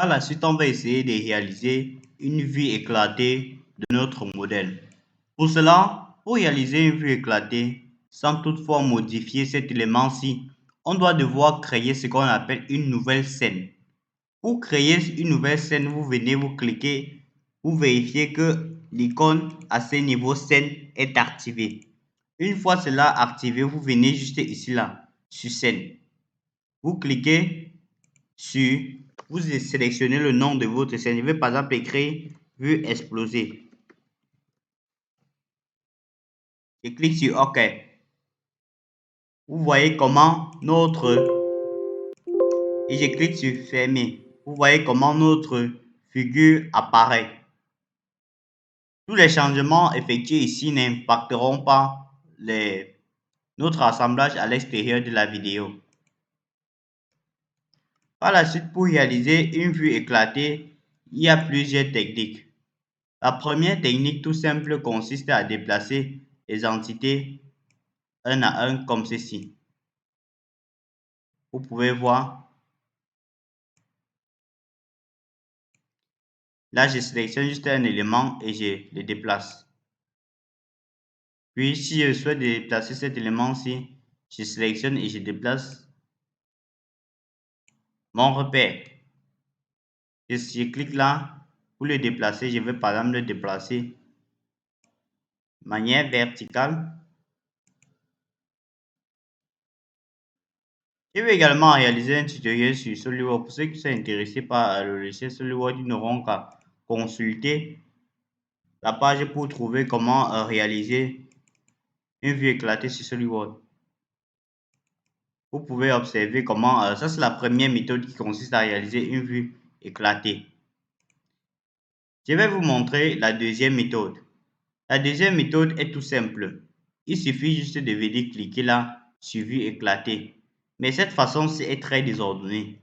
Par la suite, on va essayer de réaliser une vue éclatée de notre modèle. Pour cela, pour réaliser une vue éclatée, sans toutefois modifier cet élément-ci, on doit devoir créer ce qu'on appelle une nouvelle scène. Pour créer une nouvelle scène, vous venez, vous cliquez, vous vérifiez que l'icône à ce niveau scène est activée. Une fois cela activé, vous venez juste ici là, sur scène. Vous cliquez sur, vous sélectionnez le nom de votre scène. Je vais par exemple écrire vue exploser. Je clique sur OK. Vous voyez comment et je clique sur fermer. Vous voyez comment notre figure apparaît. Tous les changements effectués ici n'impacteront pas notre assemblage à l'extérieur de la vidéo. Par la suite, pour réaliser une vue éclatée, il y a plusieurs techniques. La première technique tout simple consiste à déplacer les entités un à un comme ceci. Vous pouvez voir. Là, je sélectionne juste un élément et je le déplace. Puis, si je souhaite déplacer cet élément-ci, je sélectionne et je déplace mon repère. Et si je clique là, pour le déplacer, je vais par exemple le déplacer de manière verticale. Je vais également réaliser un tutoriel sur SolidWorks. Pour ceux qui sont intéressés par le logiciel SolidWorks, ils n'auront qu'à consulter la page pour trouver comment réaliser une vue éclatée sur SolidWorks. Vous pouvez observer comment, ça c'est la première méthode qui consiste à réaliser une vue éclatée. Je vais vous montrer la deuxième méthode. La deuxième méthode est tout simple. Il suffit juste de venir cliquer là sur vue éclatée. Mais cette façon-ci est très désordonnée,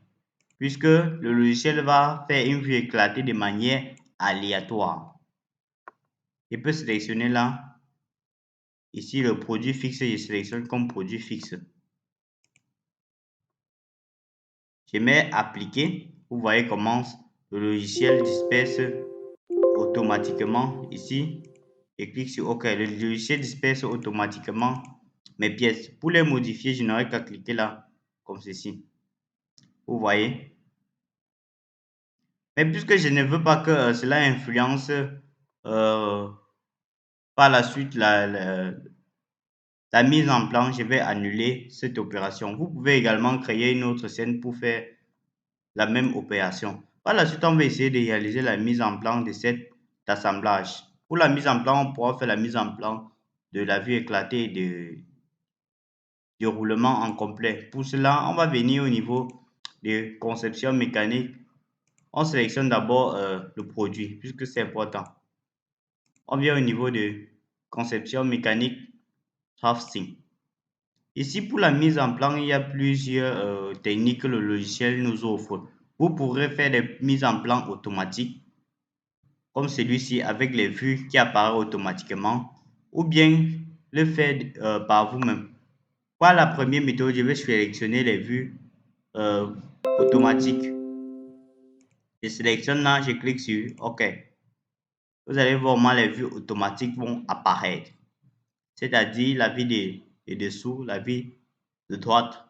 puisque le logiciel va faire une vue éclatée de manière aléatoire. Je peux sélectionner là, ici le produit fixe, je sélectionne comme produit fixe. Je mets appliquer, vous voyez comment le logiciel disperse automatiquement ici. Je clique sur OK, le logiciel disperse automatiquement mes pièces. Pour les modifier, je n'aurai qu'à cliquer là, comme ceci. Vous voyez? Mais puisque je ne veux pas que cela influence par la suite la mise en plan, je vais annuler cette opération. Vous pouvez également créer une autre scène pour faire la même opération. Par la suite, on va essayer de réaliser la mise en plan de cet assemblage. Pour la mise en plan, on pourra faire la mise en plan de la vue éclatée et de roulement en complet. Pour cela, on va venir au niveau de conception mécanique. On sélectionne d'abord le produit, puisque c'est important. On vient au niveau de conception mécanique drafting. Ici, pour la mise en plan, il y a plusieurs techniques que le logiciel nous offre. Vous pourrez faire des mises en plan automatiques, comme celui-ci avec les vues qui apparaissent automatiquement, ou bien le faire par vous-même. Pour la première méthode, je vais sélectionner les vues automatiques. Je sélectionne là, je clique sur OK. Vous allez voir comment les vues automatiques vont apparaître. C'est-à-dire la vue de dessous, la vue de droite.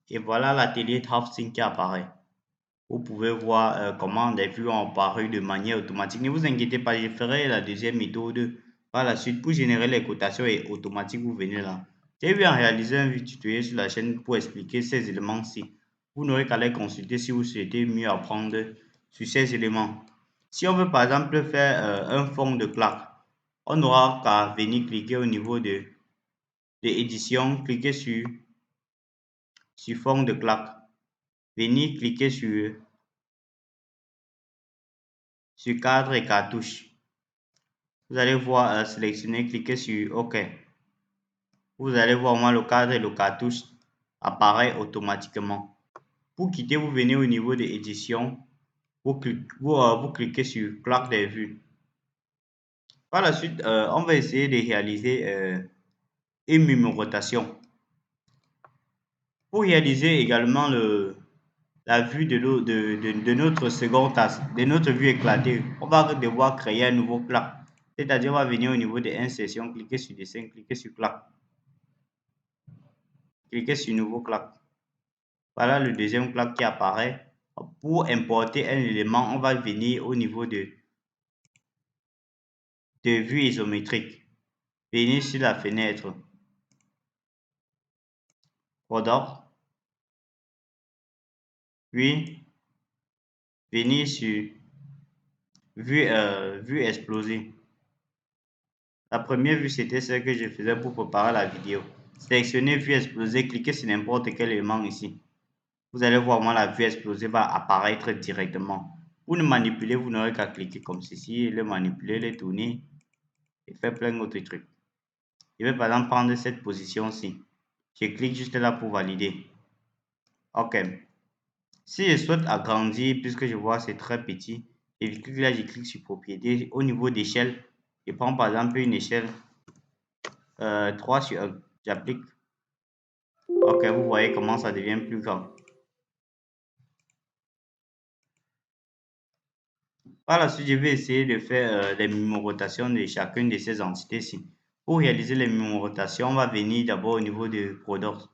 Et voilà l'atelier drafting qui apparaît. Vous pouvez voir comment les vues ont apparu de manière automatique. Ne vous inquiétez pas, je ferai la deuxième méthode par la suite pour générer les cotations et automatique. Vous venez là. J'ai vu en réaliser un tutoriel sur la chaîne pour expliquer ces éléments-ci. Vous n'aurez qu'à les consulter si vous souhaitez mieux apprendre sur ces éléments. Si on veut par exemple faire un fond de claque, on n'aura qu'à venir cliquer au niveau de édition, cliquer sur fond de claque, venir cliquer sur cadre et cartouche. Vous allez voir sélectionner, cliquer sur OK. Vous allez voir moi le cadre et le cartouche apparaît automatiquement. Pour quitter, vous venez au niveau de édition, vous cliquez sur claque des vues. Par la suite, on va essayer de réaliser une numérotation. Pour réaliser également la vue de notre second tasse, de notre vue éclatée, on va devoir créer un nouveau claque. C'est-à-dire, on va venir au niveau de insertion, cliquer sur dessin, cliquer sur claque, cliquer sur nouveau claque. Voilà le deuxième claque qui apparaît. Pour importer un élément, on va venir au niveau de vue isométrique. Venir sur la fenêtre, Rodor, puis venir sur vue explosée. La première vue, c'était ce que je faisais pour préparer la vidéo. Sélectionnez vue explosée, cliquez sur n'importe quel élément ici. Vous allez voir, moi, la vue explosée va apparaître directement. Pour le manipuler, vous n'aurez qu'à cliquer comme ceci, le manipuler, le tourner et faire plein d'autres trucs. Je vais par exemple prendre cette position-ci. Je clique juste là pour valider. OK. Si je souhaite agrandir, puisque je vois c'est très petit, et je clique là, je clique sur propriété. Au niveau d'échelle, je prends par exemple une échelle 3 sur 1. J'applique. OK, vous voyez comment ça devient plus grand. Par la suite, je vais essayer de faire les numérotations de chacune de ces entités-ci. Pour réaliser les numérotations, on va venir d'abord au niveau de Product.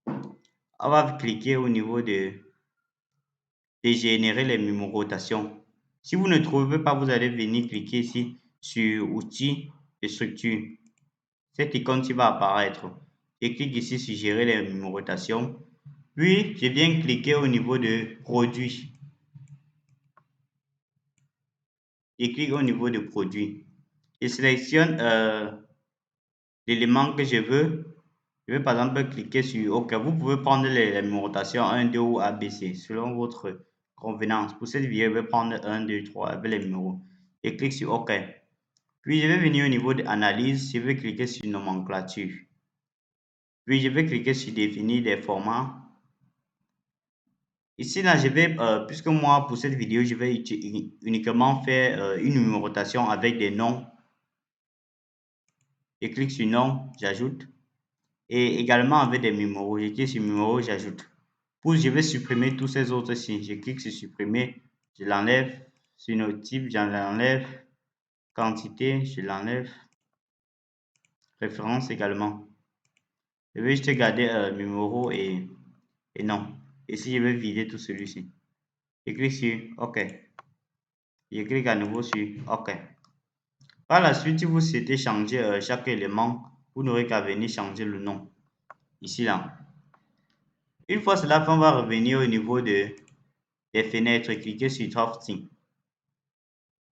On va cliquer au niveau de générer les numérotations. Si vous ne trouvez pas, vous allez venir cliquer ici sur Outils et Structure. Cette icône-ci va apparaître. Je clique ici sur Gérer les numérotations. Puis, je viens cliquer au niveau de Produits. Je clique au niveau de Produits. Je sélectionne l'élément que je veux. Je vais par exemple cliquer sur OK. Vous pouvez prendre les numérotations 1, 2 ou ABC selon votre convenance. Pour cette vidéo, je vais prendre 1, 2, 3 avec les numéros. Je clique sur OK. Puis je vais venir au niveau de Analyse. Je vais cliquer sur Nomenclature. Puis je vais cliquer sur Définir des formats. Ici, là, je vais, puisque moi, pour cette vidéo, je vais uniquement faire une numérotation avec des noms. Je clique sur Nom, j'ajoute. Et également avec des numéros. Je clique sur Numéros, j'ajoute. Je vais supprimer tous ces autres signes. Je clique sur Supprimer, je l'enlève. Sur Notype, j'en l'enlève. Quantité, je l'enlève. Référence également. Je vais juste garder numéro et nom. Ici, je vais vider tout celui-ci. Je clique sur OK. Je clique à nouveau sur OK. Par la suite, si vous souhaitez changer chaque élément, vous n'aurez qu'à venir changer le nom. Ici, là. Une fois cela fait, on va revenir au niveau des fenêtres. Cliquez sur Drafting.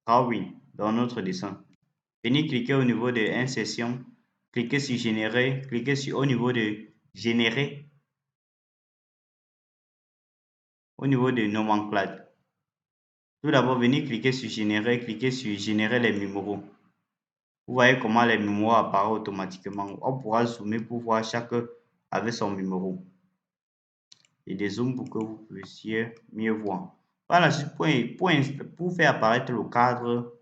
Drawing dans notre dessin. Venez cliquer au niveau de Insertion. Cliquez sur Générer. Cliquez sur au niveau de Générer. Au niveau de Nomenclature. Tout d'abord, venez cliquer sur Générer. Cliquez sur Générer les numéros. Vous voyez comment les numéros apparaissent automatiquement. On pourra zoomer pour voir chaque avec son numéro. Et des zooms pour que vous puissiez mieux voir. Voilà, pour faire apparaître le cadre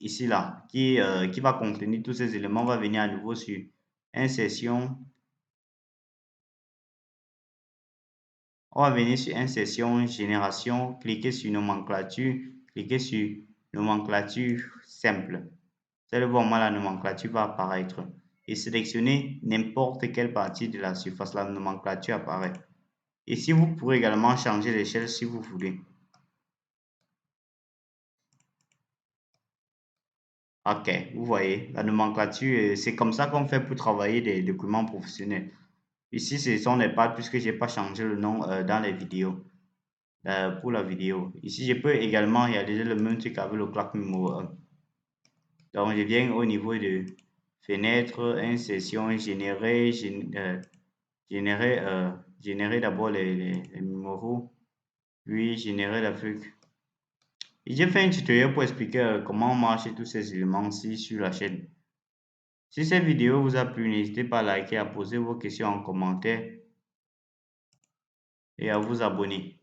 ici là, qui va contenir tous ces éléments, on va venir à nouveau sur Insertion. On va venir sur Insertion, Génération, cliquer sur Nomenclature, cliquer sur Nomenclature simple. Vous allez voir, la nomenclature va apparaître. Et sélectionnez n'importe quelle partie de la surface, la nomenclature apparaît. Ici, vous pourrez également changer l'échelle si vous voulez. OK, vous voyez, la nomenclature, c'est comme ça qu'on fait pour travailler des documents professionnels. Ici, ce sont des pages puisque je n'ai pas changé le nom dans les vidéos. Pour la vidéo. Ici, je peux également réaliser le même truc avec le claque numéro 1. Donc, je viens au niveau de fenêtre, insertion, générer, générer d'abord les numéros, puis générer la feuille. J'ai fait un tutoriel pour expliquer comment marcher tous ces éléments-ci sur la chaîne. Si cette vidéo vous a plu, n'hésitez pas à liker, à poser vos questions en commentaire et à vous abonner.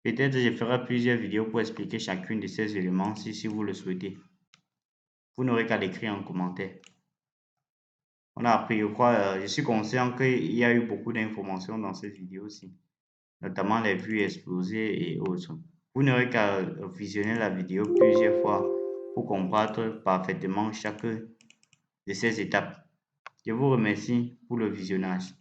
Peut-être je ferai plusieurs vidéos pour expliquer chacune de ces éléments si vous le souhaitez. Vous n'aurez qu'à l'écrire en commentaire. On a appris, je crois, je suis conscient qu'il y a eu beaucoup d'informations dans cette vidéo aussi, notamment les vues explosées et autres. Vous n'aurez qu'à visionner la vidéo plusieurs fois pour comprendre parfaitement chacune de ces étapes. Je vous remercie pour le visionnage.